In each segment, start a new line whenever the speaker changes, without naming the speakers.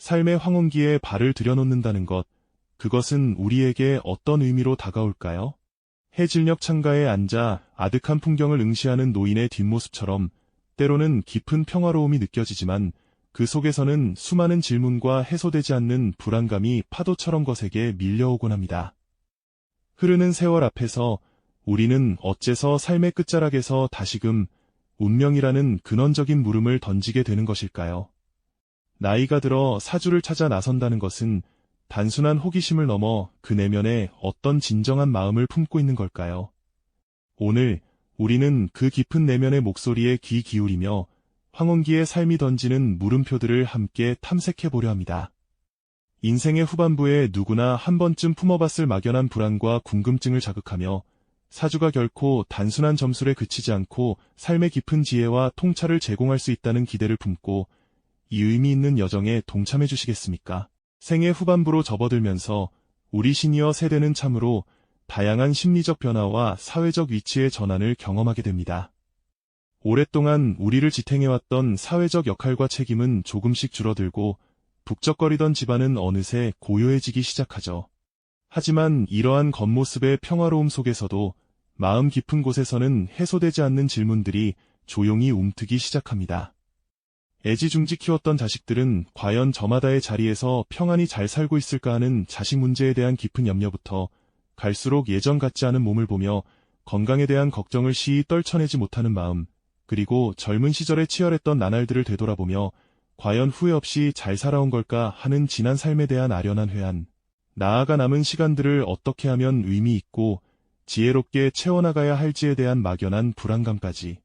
삶의 황혼기에 발을 들여놓는다는 것, 그것은 우리에게 어떤 의미로 다가올까요? 해질녘 창가에 앉아 아득한 풍경을 응시하는 노인의 뒷모습처럼 때로는 깊은 평화로움이 느껴지지만 그 속에서는 수많은 질문과 해소되지 않는 불안감이 파도처럼 거세게 밀려오곤 합니다. 흐르는 세월 앞에서 우리는 어째서 삶의 끝자락에서 다시금 운명이라는 근원적인 물음을 던지게 되는 것일까요? 나이가 들어 사주를 찾아 나선다는 것은 단순한 호기심을 넘어 그 내면에 어떤 진정한 마음을 품고 있는 걸까요? 오늘 우리는 그 깊은 내면의 목소리에 귀 기울이며 황혼기의 삶이 던지는 물음표들을 함께 탐색해 보려 합니다. 인생의 후반부에 누구나 한 번쯤 품어봤을 막연한 불안과 궁금증을 자극하며 사주가 결코 단순한 점술에 그치지 않고 삶의 깊은 지혜와 통찰을 제공할 수 있다는 기대를 품고 이 의미 있는 여정에 동참해 주시겠습니까? 생의 후반부로 접어들면서 우리 시니어 세대는 참으로 다양한 심리적 변화와 사회적 위치의 전환을 경험하게 됩니다. 오랫동안 우리를 지탱해왔던 사회적 역할과 책임은 조금씩 줄어들고 북적거리던 집안은 어느새 고요해지기 시작하죠. 하지만 이러한 겉모습의 평화로움 속에서도 마음 깊은 곳에서는 해소되지 않는 질문들이 조용히 움트기 시작합니다. 애지중지 키웠던 자식들은 과연 저마다의 자리에서 평안히 잘 살고 있을까 하는 자식 문제에 대한 깊은 염려부터 갈수록 예전 같지 않은 몸을 보며 건강에 대한 걱정을 시이 떨쳐내지 못하는 마음, 그리고 젊은 시절에 치열했던 나날들을 되돌아보며 과연 후회 없이 잘 살아온 걸까 하는 지난 삶에 대한 아련한 회한, 나아가 남은 시간들을 어떻게 하면 의미 있고 지혜롭게 채워나가야 할지에 대한 막연한 불안감까지.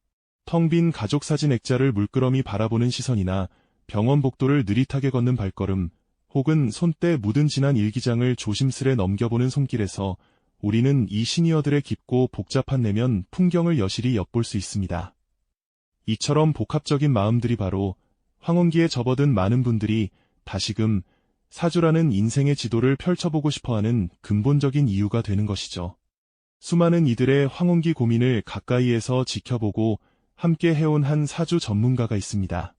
텅 빈 가족 사진 액자를 물끄러미 바라보는 시선이나 병원 복도를 느릿하게 걷는 발걸음, 혹은 손때 묻은 지난 일기장을 조심스레 넘겨보는 손길에서 우리는 이 시니어들의 깊고 복잡한 내면 풍경을 여실히 엿볼 수 있습니다. 이처럼 복합적인 마음들이 바로 황혼기에 접어든 많은 분들이 다시금 사주라는 인생의 지도를 펼쳐보고 싶어하는 근본적인 이유가 되는 것이죠. 수많은 이들의 황혼기 고민을 가까이에서 지켜보고 함께 해온 한 사주 전문가가 있습니다.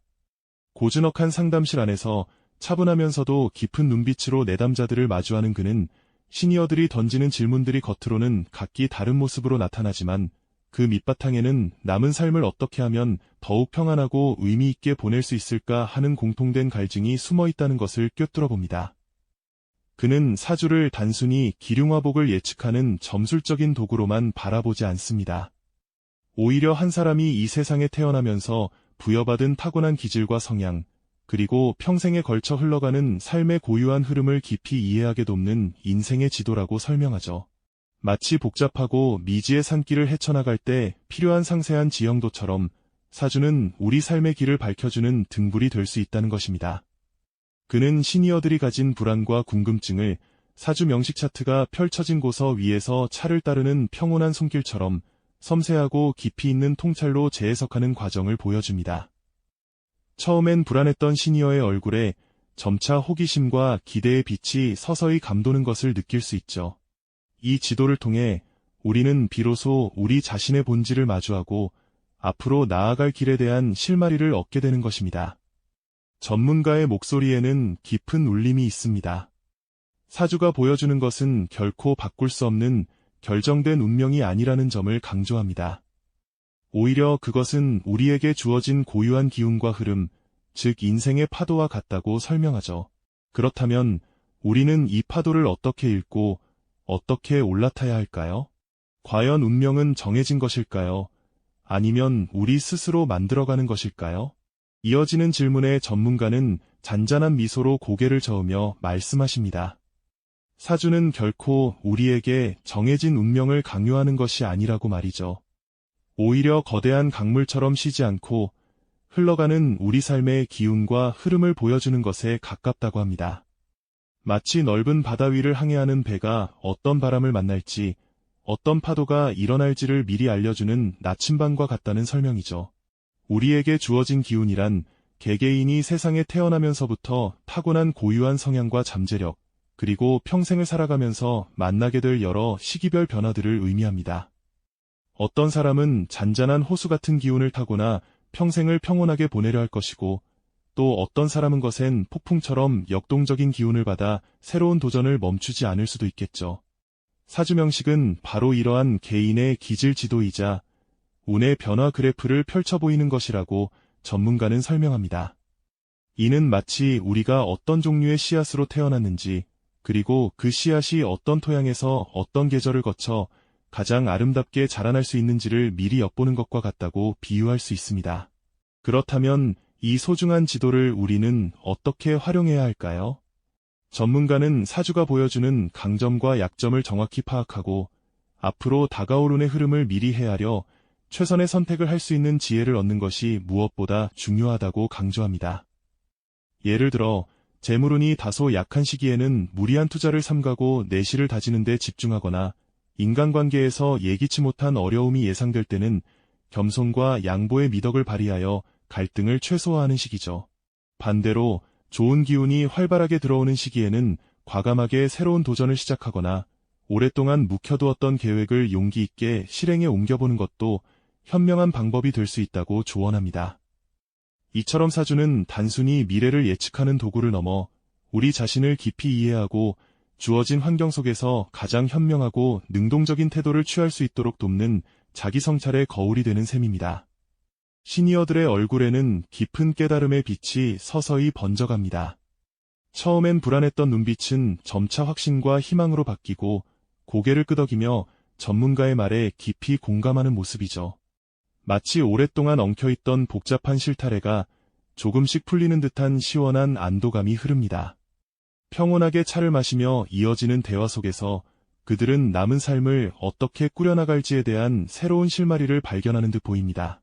고즈넉한 상담실 안에서 차분하면서도 깊은 눈빛으로 내담자들을 마주하는 그는 시니어들이 던지는 질문들이 겉으로는 각기 다른 모습으로 나타나지만 그 밑바탕에는 남은 삶을 어떻게 하면 더욱 평안하고 의미 있게 보낼 수 있을까 하는 공통된 갈증이 숨어 있다는 것을 꿰뚫어 봅니다. 그는 사주를 단순히 기륭화복을 예측하는 점술적인 도구로만 바라보지 않습니다. 오히려 한 사람이 이 세상에 태어나면서 부여받은 타고난 기질과 성향, 그리고 평생에 걸쳐 흘러가는 삶의 고유한 흐름을 깊이 이해하게 돕는 인생의 지도라고 설명하죠. 마치 복잡하고 미지의 산길을 헤쳐나갈 때 필요한 상세한 지형도처럼 사주는 우리 삶의 길을 밝혀주는 등불이 될 수 있다는 것입니다. 그는 시니어들이 가진 불안과 궁금증을 사주 명식 차트가 펼쳐진 고서 위에서 차를 따르는 평온한 손길처럼 섬세하고 깊이 있는 통찰로 재해석하는 과정을 보여줍니다. 처음엔 불안했던 시니어의 얼굴에 점차 호기심과 기대의 빛이 서서히 감도는 것을 느낄 수 있죠. 이 지도를 통해 우리는 비로소 우리 자신의 본질을 마주하고 앞으로 나아갈 길에 대한 실마리를 얻게 되는 것입니다. 전문가의 목소리에는 깊은 울림이 있습니다. 사주가 보여주는 것은 결코 바꿀 수 없는 결정된 운명이 아니라는 점을 강조합니다. 오히려 그것은 우리에게 주어진 고유한 기운과 흐름, 즉 인생의 파도와 같다고 설명하죠. 그렇다면 우리는 이 파도를 어떻게 읽고 어떻게 올라타야 할까요? 과연 운명은 정해진 것일까요? 아니면 우리 스스로 만들어가는 것일까요? 이어지는 질문에 전문가는 잔잔한 미소로 고개를 저으며 말씀하십니다. 사주는 결코 우리에게 정해진 운명을 강요하는 것이 아니라고 말이죠. 오히려 거대한 강물처럼 쉬지 않고 흘러가는 우리 삶의 기운과 흐름을 보여주는 것에 가깝다고 합니다. 마치 넓은 바다 위를 항해하는 배가 어떤 바람을 만날지, 어떤 파도가 일어날지를 미리 알려주는 나침반과 같다는 설명이죠. 우리에게 주어진 기운이란 개개인이 세상에 태어나면서부터 타고난 고유한 성향과 잠재력, 그리고 평생을 살아가면서 만나게 될 여러 시기별 변화들을 의미합니다. 어떤 사람은 잔잔한 호수 같은 기운을 타고나 평생을 평온하게 보내려 할 것이고, 또 어떤 사람은 것엔 폭풍처럼 역동적인 기운을 받아 새로운 도전을 멈추지 않을 수도 있겠죠. 사주명식은 바로 이러한 개인의 기질 지도이자 운의 변화 그래프를 펼쳐 보이는 것이라고 전문가는 설명합니다. 이는 마치 우리가 어떤 종류의 씨앗으로 태어났는지, 그리고 그 씨앗이 어떤 토양에서 어떤 계절을 거쳐 가장 아름답게 자라날 수 있는지를 미리 엿보는 것과 같다고 비유할 수 있습니다. 그렇다면 이 소중한 지도를 우리는 어떻게 활용해야 할까요? 전문가는 사주가 보여주는 강점과 약점을 정확히 파악하고 앞으로 다가올 운의 흐름을 미리 헤아려 최선의 선택을 할 수 있는 지혜를 얻는 것이 무엇보다 중요하다고 강조합니다. 예를 들어 재물운이 다소 약한 시기에는 무리한 투자를 삼가고 내실을 다지는 데 집중하거나 인간관계에서 예기치 못한 어려움이 예상될 때는 겸손과 양보의 미덕을 발휘하여 갈등을 최소화하는 시기죠. 반대로 좋은 기운이 활발하게 들어오는 시기에는 과감하게 새로운 도전을 시작하거나 오랫동안 묵혀두었던 계획을 용기 있게 실행에 옮겨보는 것도 현명한 방법이 될 수 있다고 조언합니다. 이처럼 사주는 단순히 미래를 예측하는 도구를 넘어 우리 자신을 깊이 이해하고 주어진 환경 속에서 가장 현명하고 능동적인 태도를 취할 수 있도록 돕는 자기 성찰의 거울이 되는 셈입니다. 시니어들의 얼굴에는 깊은 깨달음의 빛이 서서히 번져갑니다. 처음엔 불안했던 눈빛은 점차 확신과 희망으로 바뀌고 고개를 끄덕이며 전문가의 말에 깊이 공감하는 모습이죠. 마치 오랫동안 엉켜있던 복잡한 실타래가 조금씩 풀리는 듯한 시원한 안도감이 흐릅니다. 평온하게 차를 마시며 이어지는 대화 속에서 그들은 남은 삶을 어떻게 꾸려나갈지에 대한 새로운 실마리를 발견하는 듯 보입니다.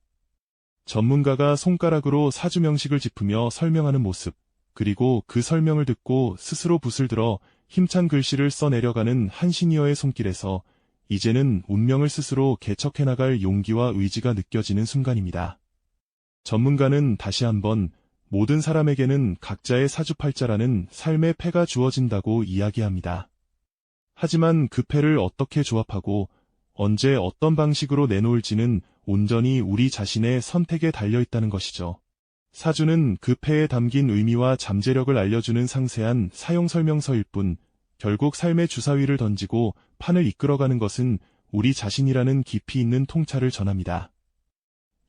전문가가 손가락으로 사주명식을 짚으며 설명하는 모습, 그리고 그 설명을 듣고 스스로 붓을 들어 힘찬 글씨를 써내려가는 한 시니어의 손길에서 이제는 운명을 스스로 개척해 나갈 용기와 의지가 느껴지는 순간입니다. 전문가는 다시 한번 모든 사람에게는 각자의 사주팔자라는 삶의 패가 주어진다고 이야기합니다. 하지만 그 패를 어떻게 조합하고 언제 어떤 방식으로 내놓을지는 온전히 우리 자신의 선택에 달려있다는 것이죠. 사주는 그 패에 담긴 의미와 잠재력을 알려주는 상세한 사용 설명서일 뿐, 결국 삶의 주사위를 던지고 판을 이끌어가는 것은 우리 자신이라는 깊이 있는 통찰을 전합니다.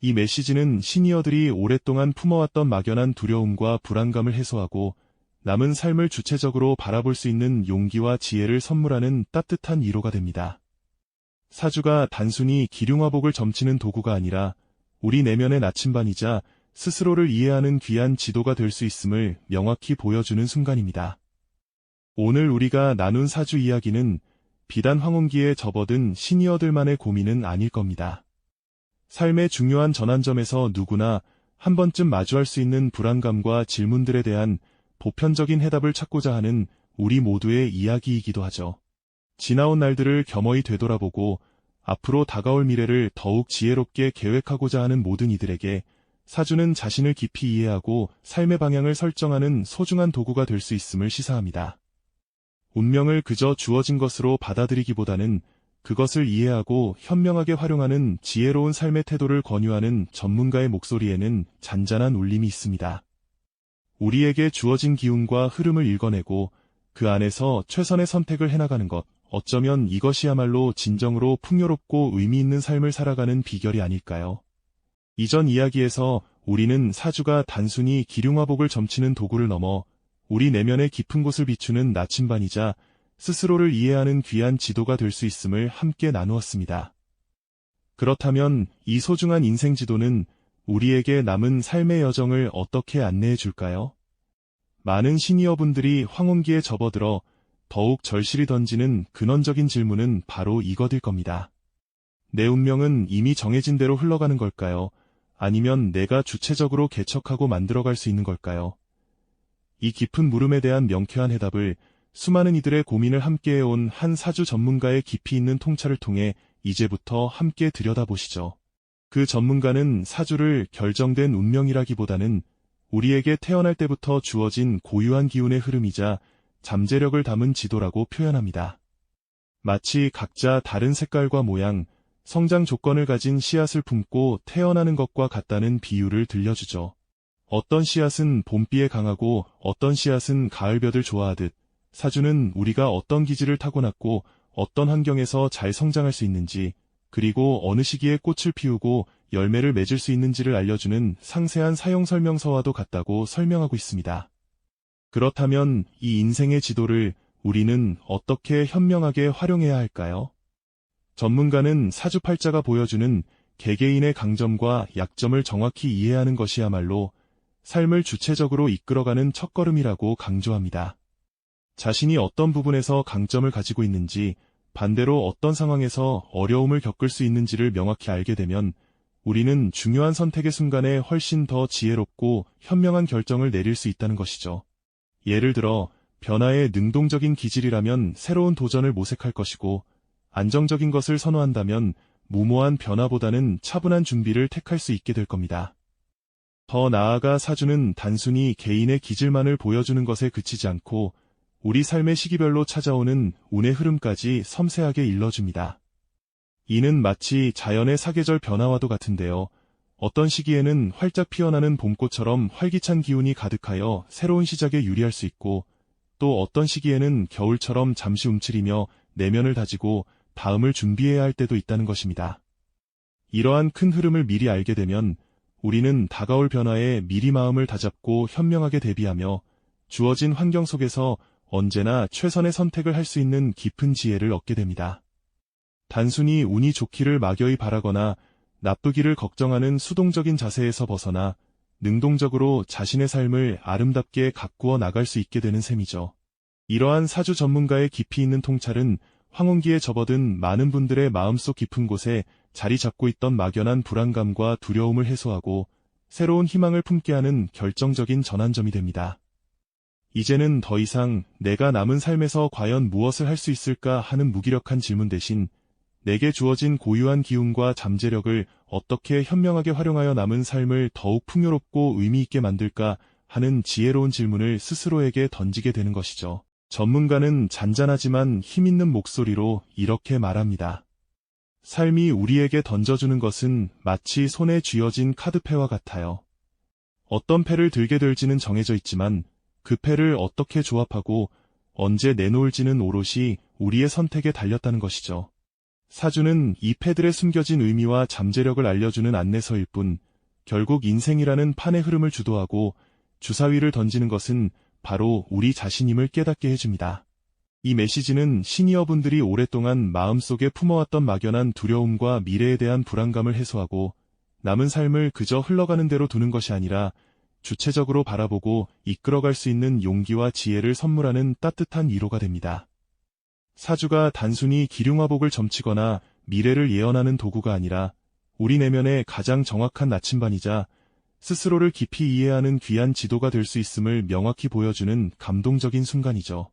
이 메시지는 시니어들이 오랫동안 품어왔던 막연한 두려움과 불안감을 해소하고 남은 삶을 주체적으로 바라볼 수 있는 용기와 지혜를 선물하는 따뜻한 위로가 됩니다. 사주가 단순히 기륭화복을 점치는 도구가 아니라 우리 내면의 나침반이자 스스로를 이해하는 귀한 지도가 될 수 있음을 명확히 보여주는 순간입니다. 오늘 우리가 나눈 사주 이야기는 비단 황혼기에 접어든 시니어들만의 고민은 아닐 겁니다. 삶의 중요한 전환점에서 누구나 한 번쯤 마주할 수 있는 불안감과 질문들에 대한 보편적인 해답을 찾고자 하는 우리 모두의 이야기이기도 하죠. 지나온 날들을 겸허히 되돌아보고 앞으로 다가올 미래를 더욱 지혜롭게 계획하고자 하는 모든 이들에게 사주는 자신을 깊이 이해하고 삶의 방향을 설정하는 소중한 도구가 될 수 있음을 시사합니다. 운명을 그저 주어진 것으로 받아들이기보다는 그것을 이해하고 현명하게 활용하는 지혜로운 삶의 태도를 권유하는 전문가의 목소리에는 잔잔한 울림이 있습니다. 우리에게 주어진 기운과 흐름을 읽어내고 그 안에서 최선의 선택을 해나가는 것, 어쩌면 이것이야말로 진정으로 풍요롭고 의미 있는 삶을 살아가는 비결이 아닐까요? 이전 이야기에서 우리는 사주가 단순히 기륭화복을 점치는 도구를 넘어 우리 내면의 깊은 곳을 비추는 나침반이자 스스로를 이해하는 귀한 지도가 될 수 있음을 함께 나누었습니다. 그렇다면 이 소중한 인생 지도는 우리에게 남은 삶의 여정을 어떻게 안내해 줄까요? 많은 시니어분들이 황혼기에 접어들어 더욱 절실히 던지는 근원적인 질문은 바로 이것일 겁니다. 내 운명은 이미 정해진 대로 흘러가는 걸까요? 아니면 내가 주체적으로 개척하고 만들어갈 수 있는 걸까요? 이 깊은 물음에 대한 명쾌한 해답을 수많은 이들의 고민을 함께해온 한 사주 전문가의 깊이 있는 통찰을 통해 이제부터 함께 들여다보시죠. 그 전문가는 사주를 결정된 운명이라기보다는 우리에게 태어날 때부터 주어진 고유한 기운의 흐름이자 잠재력을 담은 지도라고 표현합니다. 마치 각자 다른 색깔과 모양, 성장 조건을 가진 씨앗을 품고 태어나는 것과 같다는 비유를 들려주죠. 어떤 씨앗은 봄비에 강하고 어떤 씨앗은 가을볕을 좋아하듯 사주는 우리가 어떤 기질을 타고났고 어떤 환경에서 잘 성장할 수 있는지, 그리고 어느 시기에 꽃을 피우고 열매를 맺을 수 있는지를 알려주는 상세한 사용 설명서와도 같다고 설명하고 있습니다. 그렇다면 이 인생의 지도를 우리는 어떻게 현명하게 활용해야 할까요? 전문가는 사주팔자가 보여주는 개개인의 강점과 약점을 정확히 이해하는 것이야말로 삶을 주체적으로 이끌어가는 첫걸음이라고 강조합니다. 자신이 어떤 부분에서 강점을 가지고 있는지, 반대로 어떤 상황에서 어려움을 겪을 수 있는지를 명확히 알게 되면 우리는 중요한 선택의 순간에 훨씬 더 지혜롭고 현명한 결정을 내릴 수 있다는 것이죠. 예를 들어 변화에 능동적인 기질이라면 새로운 도전을 모색할 것이고, 안정적인 것을 선호한다면 무모한 변화보다는 차분한 준비를 택할 수 있게 될 겁니다. 더 나아가 사주는 단순히 개인의 기질만을 보여주는 것에 그치지 않고 우리 삶의 시기별로 찾아오는 운의 흐름까지 섬세하게 일러줍니다. 이는 마치 자연의 사계절 변화와도 같은데요. 어떤 시기에는 활짝 피어나는 봄꽃처럼 활기찬 기운이 가득하여 새로운 시작에 유리할 수 있고, 또 어떤 시기에는 겨울처럼 잠시 움츠리며 내면을 다지고 다음을 준비해야 할 때도 있다는 것입니다. 이러한 큰 흐름을 미리 알게 되면 우리는 다가올 변화에 미리 마음을 다잡고 현명하게 대비하며 주어진 환경 속에서 언제나 최선의 선택을 할 수 있는 깊은 지혜를 얻게 됩니다. 단순히 운이 좋기를 막연히 바라거나 나쁘기를 걱정하는 수동적인 자세에서 벗어나 능동적으로 자신의 삶을 아름답게 가꾸어 나갈 수 있게 되는 셈이죠. 이러한 사주 전문가의 깊이 있는 통찰은 황혼기에 접어든 많은 분들의 마음속 깊은 곳에 자리 잡고 있던 막연한 불안감과 두려움을 해소하고 새로운 희망을 품게 하는 결정적인 전환점이 됩니다. 이제는 더 이상 내가 남은 삶에서 과연 무엇을 할 수 있을까 하는 무기력한 질문 대신 내게 주어진 고유한 기운과 잠재력을 어떻게 현명하게 활용하여 남은 삶을 더욱 풍요롭고 의미 있게 만들까 하는 지혜로운 질문을 스스로에게 던지게 되는 것이죠. 전문가는 잔잔하지만 힘있는 목소리로 이렇게 말합니다. 삶이 우리에게 던져주는 것은 마치 손에 쥐어진 카드패와 같아요. 어떤 패를 들게 될지는 정해져 있지만 그 패를 어떻게 조합하고 언제 내놓을지는 오롯이 우리의 선택에 달렸다는 것이죠. 사주는 이 패들의 숨겨진 의미와 잠재력을 알려주는 안내서일 뿐, 결국 인생이라는 판의 흐름을 주도하고 주사위를 던지는 것은 바로 우리 자신임을 깨닫게 해줍니다. 이 메시지는 시니어분들이 오랫동안 마음속에 품어왔던 막연한 두려움과 미래에 대한 불안감을 해소하고 남은 삶을 그저 흘러가는 대로 두는 것이 아니라 주체적으로 바라보고 이끌어갈 수 있는 용기와 지혜를 선물하는 따뜻한 위로가 됩니다. 사주가 단순히 기륭화복을 점치거나 미래를 예언하는 도구가 아니라 우리 내면의 가장 정확한 나침반이자 스스로를 깊이 이해하는 귀한 지도가 될 수 있음을 명확히 보여주는 감동적인 순간이죠.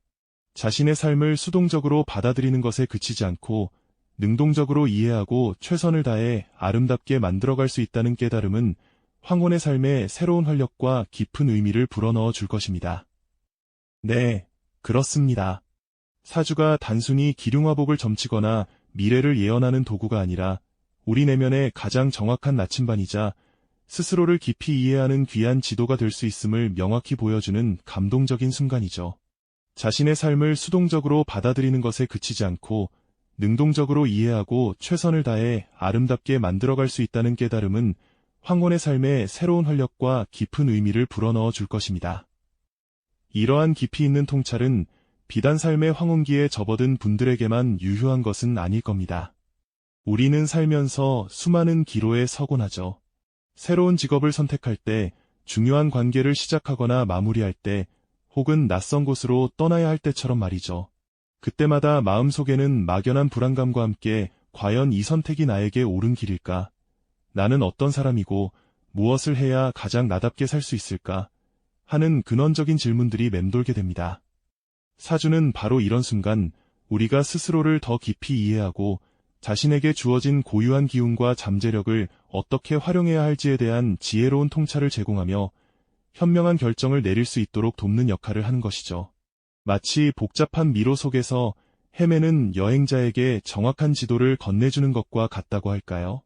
자신의 삶을 수동적으로 받아들이는 것에 그치지 않고 능동적으로 이해하고 최선을 다해 아름답게 만들어갈 수 있다는 깨달음은 황혼의 삶에 새로운 활력과 깊은 의미를 불어넣어 줄 것입니다. 네, 그렇습니다. 사주가 단순히 기륭화복을 점치거나 미래를 예언하는 도구가 아니라 우리 내면의 가장 정확한 나침반이자 스스로를 깊이 이해하는 귀한 지도가 될 수 있음을 명확히 보여주는 감동적인 순간이죠. 자신의 삶을 수동적으로 받아들이는 것에 그치지 않고 능동적으로 이해하고 최선을 다해 아름답게 만들어갈 수 있다는 깨달음은 황혼의 삶에 새로운 활력과 깊은 의미를 불어넣어 줄 것입니다. 이러한 깊이 있는 통찰은 비단 삶의 황혼기에 접어든 분들에게만 유효한 것은 아닐 겁니다. 우리는 살면서 수많은 기로에 서곤 하죠. 새로운 직업을 선택할 때, 중요한 관계를 시작하거나 마무리할 때, 혹은 낯선 곳으로 떠나야 할 때처럼 말이죠. 그때마다 마음속에는 막연한 불안감과 함께 과연 이 선택이 나에게 옳은 길일까? 나는 어떤 사람이고 무엇을 해야 가장 나답게 살 수 있을까? 하는 근원적인 질문들이 맴돌게 됩니다. 사주는 바로 이런 순간 우리가 스스로를 더 깊이 이해하고 자신에게 주어진 고유한 기운과 잠재력을 어떻게 활용해야 할지에 대한 지혜로운 통찰을 제공하며 현명한 결정을 내릴 수 있도록 돕는 역할을 하는 것이죠. 마치 복잡한 미로 속에서 헤매는 여행자에게 정확한 지도를 건네주는 것과 같다고 할까요?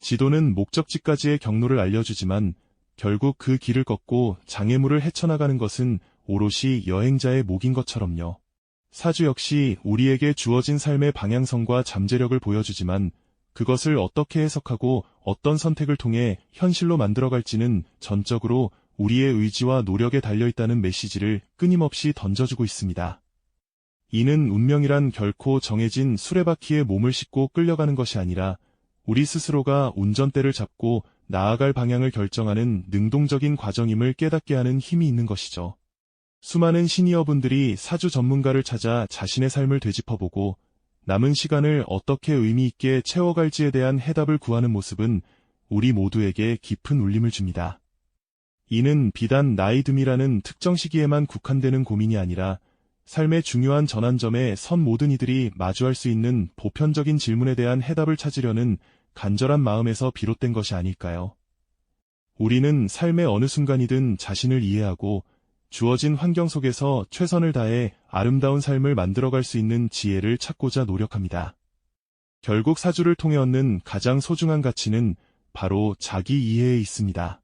지도는 목적지까지의 경로를 알려주지만 결국 그 길을 걷고 장애물을 헤쳐나가는 것은 오롯이 여행자의 몫인 것처럼요. 사주 역시 우리에게 주어진 삶의 방향성과 잠재력을 보여주지만 그것을 어떻게 해석하고 어떤 선택을 통해 현실로 만들어갈지는 전적으로 우리의 의지와 노력에 달려있다는 메시지를 끊임없이 던져주고 있습니다. 이는 운명이란 결코 정해진 수레바퀴에 몸을 싣고 끌려가는 것이 아니라 우리 스스로가 운전대를 잡고 나아갈 방향을 결정하는 능동적인 과정임을 깨닫게 하는 힘이 있는 것이죠. 수많은 시니어분들이 사주 전문가를 찾아 자신의 삶을 되짚어보고 남은 시간을 어떻게 의미 있게 채워갈지에 대한 해답을 구하는 모습은 우리 모두에게 깊은 울림을 줍니다. 이는 비단 나이 듦이라는 특정 시기에만 국한되는 고민이 아니라 삶의 중요한 전환점에 선 모든 이들이 마주할 수 있는 보편적인 질문에 대한 해답을 찾으려는 간절한 마음에서 비롯된 것이 아닐까요? 우리는 삶의 어느 순간이든 자신을 이해하고 주어진 환경 속에서 최선을 다해 아름다운 삶을 만들어갈 수 있는 지혜를 찾고자 노력합니다. 결국 사주를 통해 얻는 가장 소중한 가치는 바로 자기 이해에 있습니다.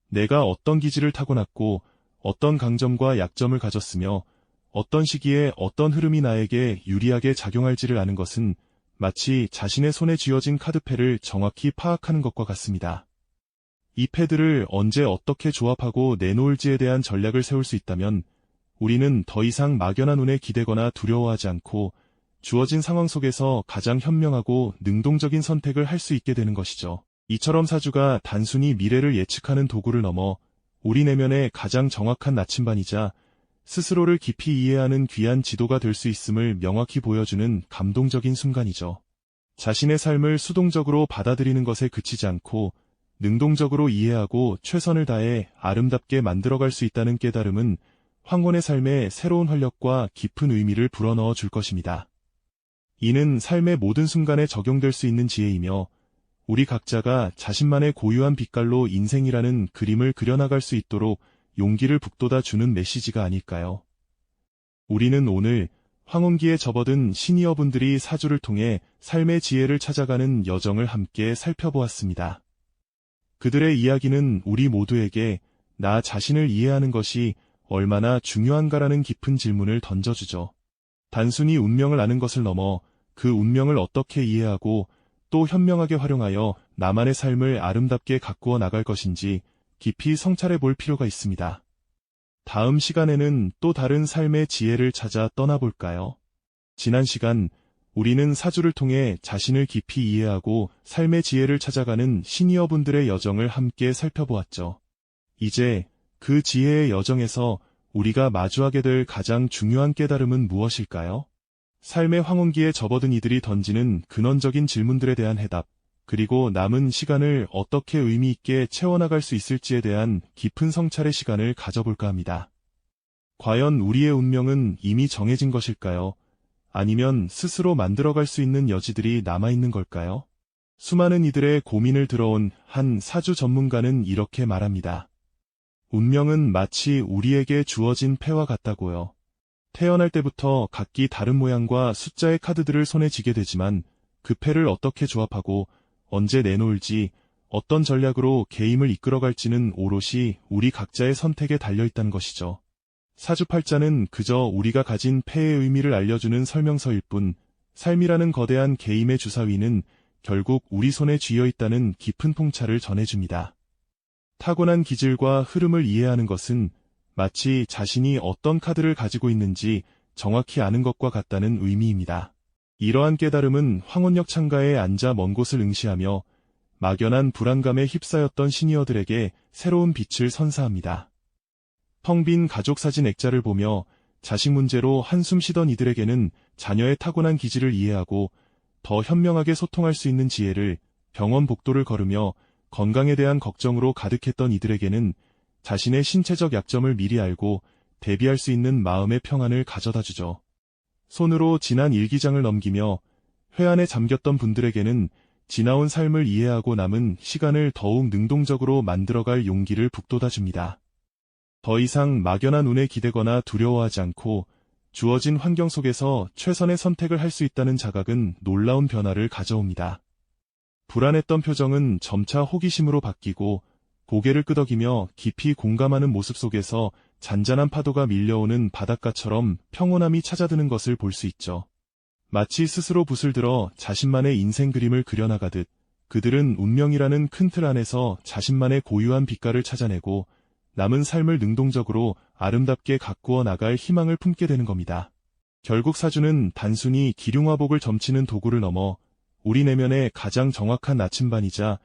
내가 어떤 기질을 타고났고 어떤 강점과 약점을 가졌으며 어떤 시기에 어떤 흐름이 나에게 유리하게 작용할지를 아는 것은 마치 자신의 손에 쥐어진 카드패를 정확히 파악하는 것과 같습니다. 이 패드를 언제 어떻게 조합하고 내놓을지에 대한 전략을 세울 수 있다면 우리는 더 이상 막연한 운에 기대거나 두려워하지 않고 주어진 상황 속에서 가장 현명하고 능동적인 선택을 할 수 있게 되는 것이죠. 이처럼 사주가 단순히 미래를 예측하는 도구를 넘어 우리 내면의 가장 정확한 나침반이자 스스로를 깊이 이해하는 귀한 지도가 될 수 있음을 명확히 보여주는 감동적인 순간이죠. 자신의 삶을 수동적으로 받아들이는 것에 그치지 않고 능동적으로 이해하고 최선을 다해 아름답게 만들어갈 수 있다는 깨달음은 황혼의 삶에 새로운 활력과 깊은 의미를 불어넣어 줄 것입니다. 이는 삶의 모든 순간에 적용될 수 있는 지혜이며 우리 각자가 자신만의 고유한 빛깔로 인생이라는 그림을 그려나갈 수 있도록 용기를 북돋아 주는 메시지가 아닐까요? 우리는 오늘 황혼기에 접어든 시니어분들이 사주를 통해 삶의 지혜를 찾아가는 여정을 함께 살펴보았습니다. 그들의 이야기는 우리 모두에게 나 자신을 이해하는 것이 얼마나 중요한가라는 깊은 질문을 던져주죠. 단순히 운명을 아는 것을 넘어 그 운명을 어떻게 이해하고 또 현명하게 활용하여 나만의 삶을 아름답게 가꾸어 나갈 것인지 깊이 성찰해 볼 필요가 있습니다. 다음 시간에는 또 다른 삶의 지혜를 찾아 떠나볼까요? 지난 시간 우리는 사주를 통해 자신을 깊이 이해하고 삶의 지혜를 찾아가는 시니어분들의 여정을 함께 살펴보았죠. 이제 그 지혜의 여정에서 우리가 마주하게 될 가장 중요한 깨달음은 무엇일까요? 삶의 황혼기에 접어든 이들이 던지는 근원적인 질문들에 대한 해답, 그리고 남은 시간을 어떻게 의미 있게 채워나갈 수 있을지에 대한 깊은 성찰의 시간을 가져볼까 합니다. 과연 우리의 운명은 이미 정해진 것일까요? 아니면 스스로 만들어갈 수 있는 여지들이 남아있는 걸까요? 수많은 이들의 고민을 들어온 한 사주 전문가는 이렇게 말합니다. 운명은 마치 우리에게 주어진 패와 같다고요. 태어날 때부터 각기 다른 모양과 숫자의 카드들을 손에 쥐게 되지만 그 패를 어떻게 조합하고 언제 내놓을지 어떤 전략으로 게임을 이끌어갈지는 오롯이 우리 각자의 선택에 달려있다는 것이죠. 사주팔자는 그저 우리가 가진 패의 의미를 알려주는 설명서일 뿐 삶이라는 거대한 게임의 주사위는 결국 우리 손에 쥐어있다는 깊은 통찰을 전해줍니다. 타고난 기질과 흐름을 이해하는 것은 마치 자신이 어떤 카드를 가지고 있는지 정확히 아는 것과 같다는 의미입니다. 이러한 깨달음은 황혼역 창가에 앉아 먼 곳을 응시하며 막연한 불안감에 휩싸였던 시니어들에게 새로운 빛을 선사합니다. 텅 빈 가족 사진 액자를 보며 자식 문제로 한숨 쉬던 이들에게는 자녀의 타고난 기질을 이해하고 더 현명하게 소통할 수 있는 지혜를, 병원 복도를 걸으며 건강에 대한 걱정으로 가득했던 이들에게는 자신의 신체적 약점을 미리 알고 대비할 수 있는 마음의 평안을 가져다 주죠. 손으로 지난 일기장을 넘기며 회한에 잠겼던 분들에게는 지나온 삶을 이해하고 남은 시간을 더욱 능동적으로 만들어갈 용기를 북돋아 줍니다. 더 이상 막연한 운에 기대거나 두려워하지 않고 주어진 환경 속에서 최선의 선택을 할 수 있다는 자각은 놀라운 변화를 가져옵니다. 불안했던 표정은 점차 호기심으로 바뀌고 고개를 끄덕이며 깊이 공감하는 모습 속에서 잔잔한 파도가 밀려오는 바닷가처럼 평온함이 찾아드는 것을 볼 수 있죠. 마치 스스로 붓을 들어 자신만의 인생 그림을 그려나가듯 그들은 운명이라는 큰 틀 안에서 자신만의 고유한 빛깔을 찾아내고 남은 삶을 능동적으로 아름답게 가꾸어 나갈 희망을 품게 되는 겁니다. 결국 사주는 단순히 기륭화복을 점치는 도구를 넘어 우리 내면의 가장 정확한 나침반이자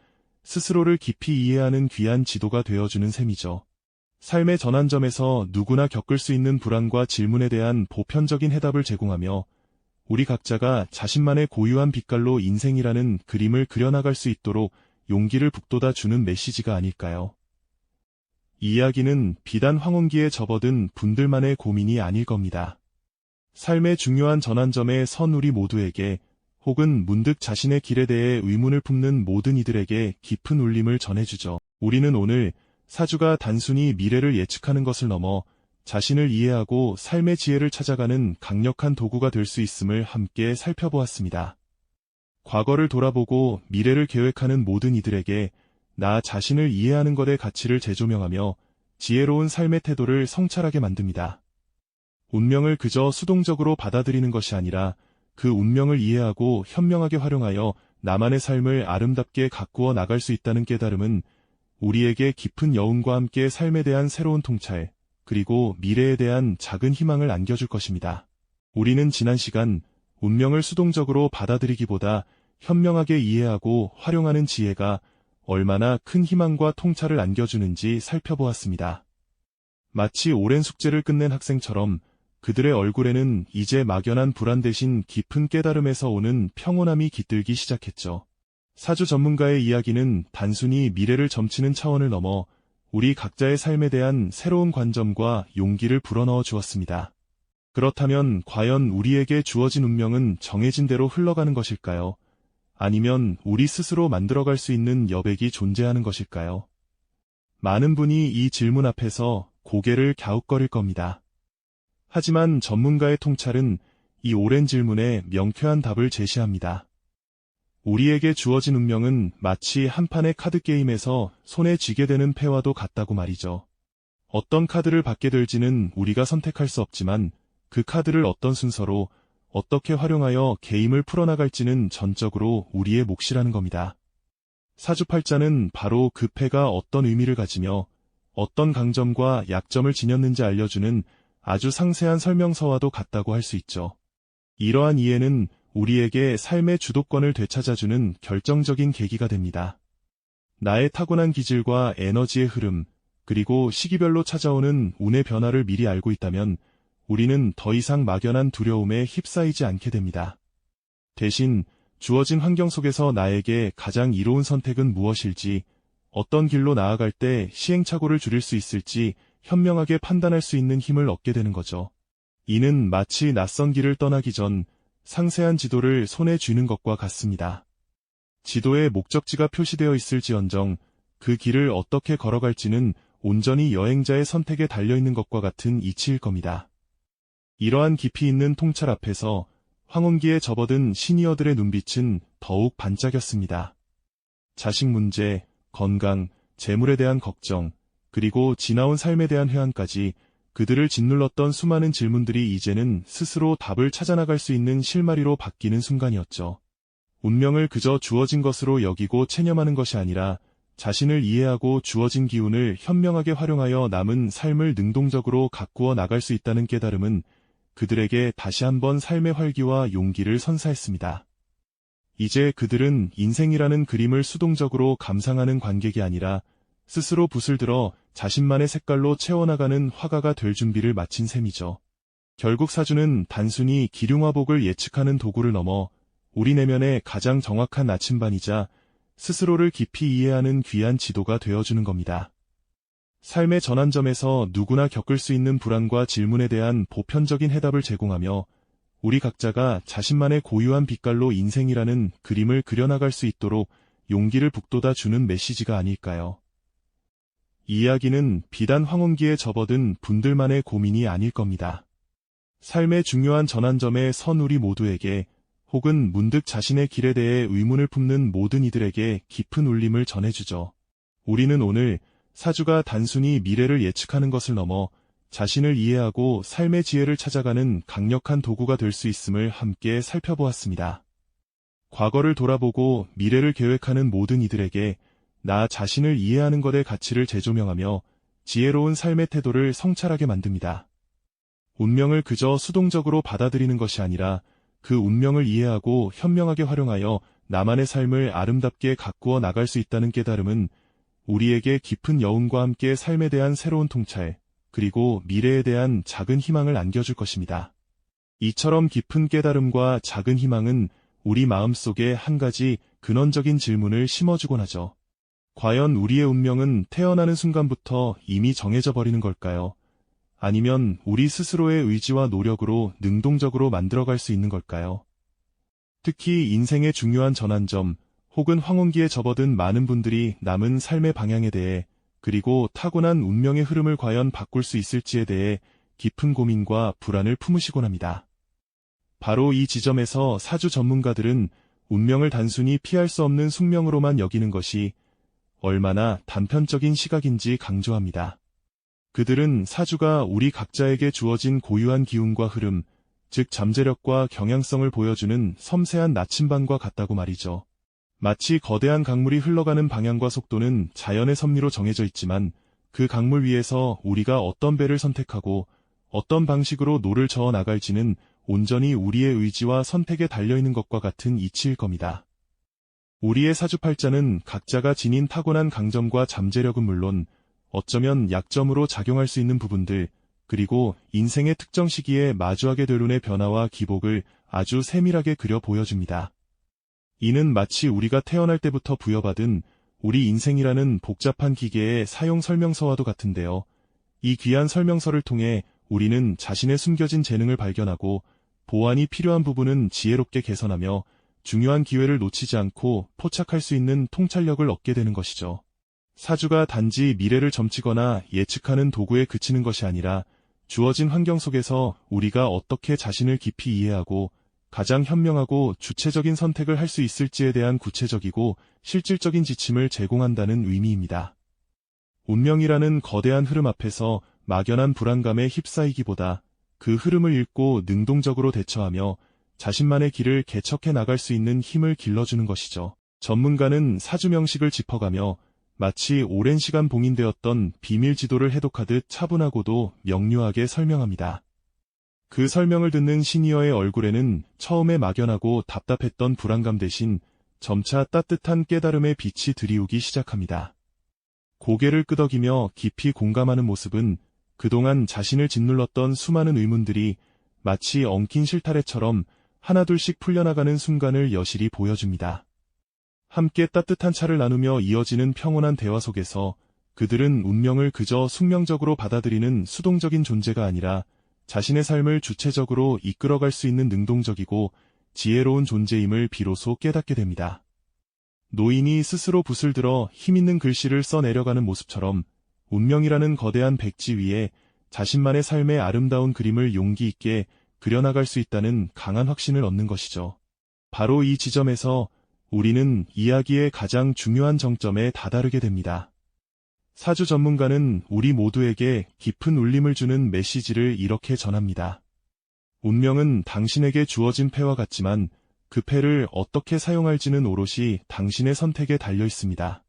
스스로를 깊이 이해하는 귀한 지도가 되어주는 셈이죠. 삶의 전환점에서 누구나 겪을 수 있는 불안과 질문에 대한 보편적인 해답을 제공하며 우리 각자가 자신만의 고유한 빛깔로 인생이라는 그림을 그려나갈 수 있도록 용기를 북돋아 주는 메시지가 아닐까요? 이 이야기는 비단 황혼기에 접어든 분들만의 고민이 아닐 겁니다. 삶의 중요한 전환점에 선 우리 모두에게 혹은 문득 자신의 길에 대해 의문을 품는 모든 이들에게 깊은 울림을 전해주죠. 우리는 오늘 사주가 단순히 미래를 예측하는 것을 넘어 자신을 이해하고 삶의 지혜를 찾아가는 강력한 도구가 될 수 있음을 함께 살펴보았습니다. 과거를 돌아보고 미래를 계획하는 모든 이들에게 나 자신을 이해하는 것의 가치를 재조명하며 지혜로운 삶의 태도를 성찰하게 만듭니다. 운명을 그저 수동적으로 받아들이는 것이 아니라 그 운명을 이해하고 현명하게 활용하여 나만의 삶을 아름답게 가꾸어 나갈 수 있다는 깨달음은 우리에게 깊은 여운과 함께 삶에 대한 새로운 통찰, 그리고 미래에 대한 작은 희망을 안겨줄 것입니다. 우리는 지난 시간 운명을 수동적으로 받아들이기보다 현명하게 이해하고 활용하는 지혜가 얼마나 큰 희망과 통찰을 안겨주는지 살펴보았습니다. 마치 오랜 숙제를 끝낸 학생처럼 그들의 얼굴에는 이제 막연한 불안 대신 깊은 깨달음에서 오는 평온함이 깃들기 시작했죠. 사주 전문가의 이야기는 단순히 미래를 점치는 차원을 넘어 우리 각자의 삶에 대한 새로운 관점과 용기를 불어넣어 주었습니다. 그렇다면 과연 우리에게 주어진 운명은 정해진 대로 흘러가는 것일까요? 아니면 우리 스스로 만들어갈 수 있는 여백이 존재하는 것일까요? 많은 분이 이 질문 앞에서 고개를 갸웃거릴 겁니다. 하지만 전문가의 통찰은 이 오랜 질문에 명쾌한 답을 제시합니다. 우리에게 주어진 운명은 마치 한 판의 카드게임에서 손에 쥐게 되는 패와도 같다고 말이죠. 어떤 카드를 받게 될지는 우리가 선택할 수 없지만 그 카드를 어떤 순서로 어떻게 활용하여 게임을 풀어나갈지는 전적으로 우리의 몫이라는 겁니다. 사주팔자는 바로 그 패가 어떤 의미를 가지며 어떤 강점과 약점을 지녔는지 알려주는 아주 상세한 설명서와도 같다고 할 수 있죠. 이러한 이해는 우리에게 삶의 주도권을 되찾아주는 결정적인 계기가 됩니다. 나의 타고난 기질과 에너지의 흐름, 그리고 시기별로 찾아오는 운의 변화를 미리 알고 있다면 우리는 더 이상 막연한 두려움에 휩싸이지 않게 됩니다. 대신 주어진 환경 속에서 나에게 가장 이로운 선택은 무엇일지, 어떤 길로 나아갈 때 시행착오를 줄일 수 있을지 현명하게 판단할 수 있는 힘을 얻게 되는 거죠. 이는 마치 낯선 길을 떠나기 전 상세한 지도를 손에 쥐는 것과 같습니다. 지도에 목적지가 표시되어 있을지언정 그 길을 어떻게 걸어갈지는 온전히 여행자의 선택에 달려있는 것과 같은 이치일 겁니다. 이러한 깊이 있는 통찰 앞에서 황혼기에 접어든 시니어들의 눈빛은 더욱 반짝였습니다. 자식 문제, 건강, 재물에 대한 걱정, 그리고 지나온 삶에 대한 회한까지 그들을 짓눌렀던 수많은 질문들이 이제는 스스로 답을 찾아나갈 수 있는 실마리로 바뀌는 순간이었죠. 운명을 그저 주어진 것으로 여기고 체념하는 것이 아니라 자신을 이해하고 주어진 기운을 현명하게 활용하여 남은 삶을 능동적으로 가꾸어 나갈 수 있다는 깨달음은 그들에게 다시 한번 삶의 활기와 용기를 선사했습니다. 이제 그들은 인생이라는 그림을 수동적으로 감상하는 관객이 아니라 스스로 붓을 들어 자신만의 색깔로 채워나가는 화가가 될 준비를 마친 셈이죠. 결국 사주는 단순히 기륭화복을 예측하는 도구를 넘어 우리 내면의 가장 정확한 나침반이자 스스로를 깊이 이해하는 귀한 지도가 되어주는 겁니다. 삶의 전환점에서 누구나 겪을 수 있는 불안과 질문에 대한 보편적인 해답을 제공하며 우리 각자가 자신만의 고유한 빛깔로 인생이라는 그림을 그려나갈 수 있도록 용기를 북돋아 주는 메시지가 아닐까요? 이 이야기는 비단 황혼기에 접어든 분들만의 고민이 아닐 겁니다. 삶의 중요한 전환점에 선 우리 모두에게 혹은 문득 자신의 길에 대해 의문을 품는 모든 이들에게 깊은 울림을 전해주죠. 우리는 오늘 사주가 단순히 미래를 예측하는 것을 넘어 자신을 이해하고 삶의 지혜를 찾아가는 강력한 도구가 될 수 있음을 함께 살펴보았습니다. 과거를 돌아보고 미래를 계획하는 모든 이들에게 나 자신을 이해하는 것의 가치를 재조명하며 지혜로운 삶의 태도를 성찰하게 만듭니다. 운명을 그저 수동적으로 받아들이는 것이 아니라 그 운명을 이해하고 현명하게 활용하여 나만의 삶을 아름답게 가꾸어 나갈 수 있다는 깨달음은 우리에게 깊은 여운과 함께 삶에 대한 새로운 통찰, 그리고 미래에 대한 작은 희망을 안겨줄 것입니다. 이처럼 깊은 깨달음과 작은 희망은 우리 마음속에 한 가지 근원적인 질문을 심어주곤 하죠. 과연 우리의 운명은 태어나는 순간부터 이미 정해져 버리는 걸까요? 아니면 우리 스스로의 의지와 노력으로 능동적으로 만들어갈 수 있는 걸까요? 특히 인생의 중요한 전환점, 혹은 황혼기에 접어든 많은 분들이 남은 삶의 방향에 대해, 그리고 타고난 운명의 흐름을 과연 바꿀 수 있을지에 대해 깊은 고민과 불안을 품으시곤 합니다. 바로 이 지점에서 사주 전문가들은 운명을 단순히 피할 수 없는 숙명으로만 여기는 것이 얼마나 단편적인 시각인지 강조합니다. 그들은 사주가 우리 각자에게 주어진 고유한 기운과 흐름, 즉 잠재력과 경향성을 보여주는 섬세한 나침반과 같다고 말이죠. 마치 거대한 강물이 흘러가는 방향과 속도는 자연의 섭리로 정해져 있지만 그 강물 위에서 우리가 어떤 배를 선택하고 어떤 방식으로 노를 저어 나갈지는 온전히 우리의 의지와 선택에 달려있는 것과 같은 이치일 겁니다. 우리의 사주팔자는 각자가 지닌 타고난 강점과 잠재력은 물론 어쩌면 약점으로 작용할 수 있는 부분들, 그리고 인생의 특정 시기에 마주하게 될 운의 변화와 기복을 아주 세밀하게 그려 보여줍니다. 이는 마치 우리가 태어날 때부터 부여받은 우리 인생이라는 복잡한 기계의 사용 설명서와도 같은데요. 이 귀한 설명서를 통해 우리는 자신의 숨겨진 재능을 발견하고 보완이 필요한 부분은 지혜롭게 개선하며 중요한 기회를 놓치지 않고 포착할 수 있는 통찰력을 얻게 되는 것이죠. 사주가 단지 미래를 점치거나 예측하는 도구에 그치는 것이 아니라 주어진 환경 속에서 우리가 어떻게 자신을 깊이 이해하고 가장 현명하고 주체적인 선택을 할 수 있을지에 대한 구체적이고 실질적인 지침을 제공한다는 의미입니다. 운명이라는 거대한 흐름 앞에서 막연한 불안감에 휩싸이기보다 그 흐름을 읽고 능동적으로 대처하며 자신만의 길을 개척해 나갈 수 있는 힘을 길러주는 것이죠. 전문가는 사주 명식을 짚어가며 마치 오랜 시간 봉인되었던 비밀 지도를 해독하듯 차분하고도 명료하게 설명합니다. 그 설명을 듣는 시니어의 얼굴에는 처음에 막연하고 답답했던 불안감 대신 점차 따뜻한 깨달음의 빛이 드리우기 시작합니다. 고개를 끄덕이며 깊이 공감하는 모습은 그동안 자신을 짓눌렀던 수많은 의문들이 마치 엉킨 실타래처럼 하나둘씩 풀려나가는 순간을 여실히 보여줍니다. 함께 따뜻한 차를 나누며 이어지는 평온한 대화 속에서 그들은 운명을 그저 숙명적으로 받아들이는 수동적인 존재가 아니라 자신의 삶을 주체적으로 이끌어갈 수 있는 능동적이고 지혜로운 존재임을 비로소 깨닫게 됩니다. 노인이 스스로 붓을 들어 힘있는 글씨를 써내려가는 모습처럼 운명이라는 거대한 백지 위에 자신만의 삶의 아름다운 그림을 용기 있게 그려나갈 수 있다는 강한 확신을 얻는 것이죠. 바로 이 지점에서 우리는 이야기의 가장 중요한 정점에 다다르게 됩니다. 사주 전문가는 우리 모두에게 깊은 울림을 주는 메시지를 이렇게 전합니다. 운명은 당신에게 주어진 패와 같지만 그 패를 어떻게 사용할지는 오롯이 당신의 선택에 달려 있습니다.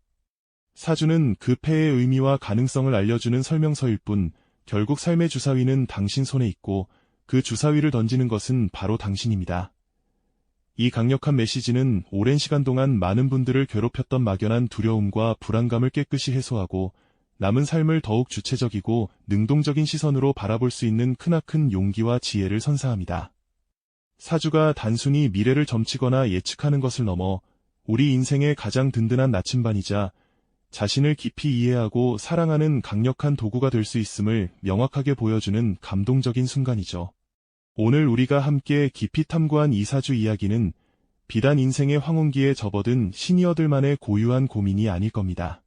사주는 그 패의 의미와 가능성을 알려주는 설명서일 뿐 결국 삶의 주사위는 당신 손에 있고 그 주사위를 던지는 것은 바로 당신입니다. 이 강력한 메시지는 오랜 시간 동안 많은 분들을 괴롭혔던 막연한 두려움과 불안감을 깨끗이 해소하고 남은 삶을 더욱 주체적이고 능동적인 시선으로 바라볼 수 있는 크나큰 용기와 지혜를 선사합니다. 사주가 단순히 미래를 점치거나 예측하는 것을 넘어 우리 인생의 가장 든든한 나침반이자 자신을 깊이 이해하고 사랑하는 강력한 도구가 될 수 있음을 명확하게 보여주는 감동적인 순간이죠. 오늘 우리가 함께 깊이 탐구한 이 사주 이야기는 비단 인생의 황혼기에 접어든 시니어들만의 고유한 고민이 아닐 겁니다.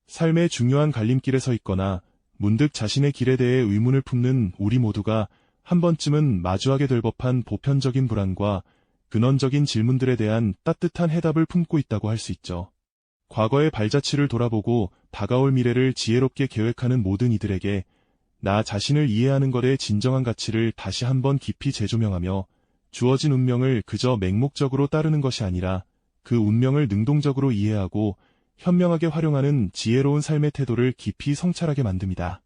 삶의 중요한 갈림길에 서 있거나 문득 자신의 길에 대해 의문을 품는 우리 모두가 한 번쯤은 마주하게 될 법한 보편적인 불안과 근원적인 질문들에 대한 따뜻한 해답을 품고 있다고 할 수 있죠. 과거의 발자취를 돌아보고 다가올 미래를 지혜롭게 계획하는 모든 이들에게 나 자신을 이해하는 것의 진정한 가치를 다시 한번 깊이 재조명하며 주어진 운명을 그저 맹목적으로 따르는 것이 아니라 그 운명을 능동적으로 이해하고 현명하게 활용하는 지혜로운 삶의 태도를 깊이 성찰하게 만듭니다.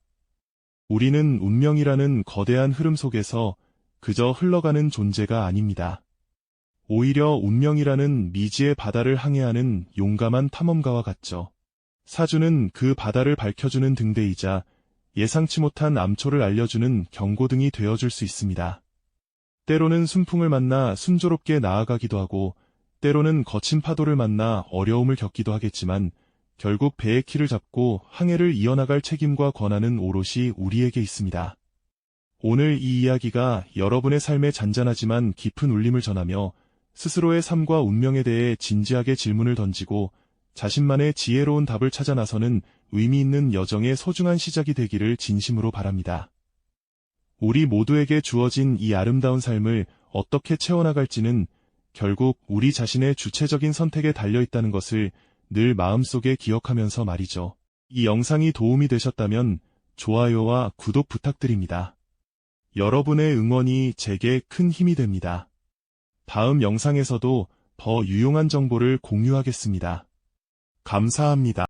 우리는 운명이라는 거대한 흐름 속에서 그저 흘러가는 존재가 아닙니다. 오히려 운명이라는 미지의 바다를 항해하는 용감한 탐험가와 같죠. 사주는 그 바다를 밝혀주는 등대이자 예상치 못한 암초를 알려주는 경고등이 되어줄 수 있습니다. 때로는 순풍을 만나 순조롭게 나아가기도 하고 때로는 거친 파도를 만나 어려움을 겪기도 하겠지만 결국 배의 키를 잡고 항해를 이어나갈 책임과 권한은 오롯이 우리에게 있습니다. 오늘 이 이야기가 여러분의 삶에 잔잔하지만 깊은 울림을 전하며 스스로의 삶과 운명에 대해 진지하게 질문을 던지고 자신만의 지혜로운 답을 찾아 나서는 의미 있는 여정의 소중한 시작이 되기를 진심으로 바랍니다. 우리 모두에게 주어진 이 아름다운 삶을 어떻게 채워나갈지는 결국 우리 자신의 주체적인 선택에 달려있다는 것을 늘 마음속에 기억하면서 말이죠. 이 영상이 도움이 되셨다면 좋아요와 구독 부탁드립니다. 여러분의 응원이 제게 큰 힘이 됩니다. 다음 영상에서도 더 유용한 정보를 공유하겠습니다. 감사합니다.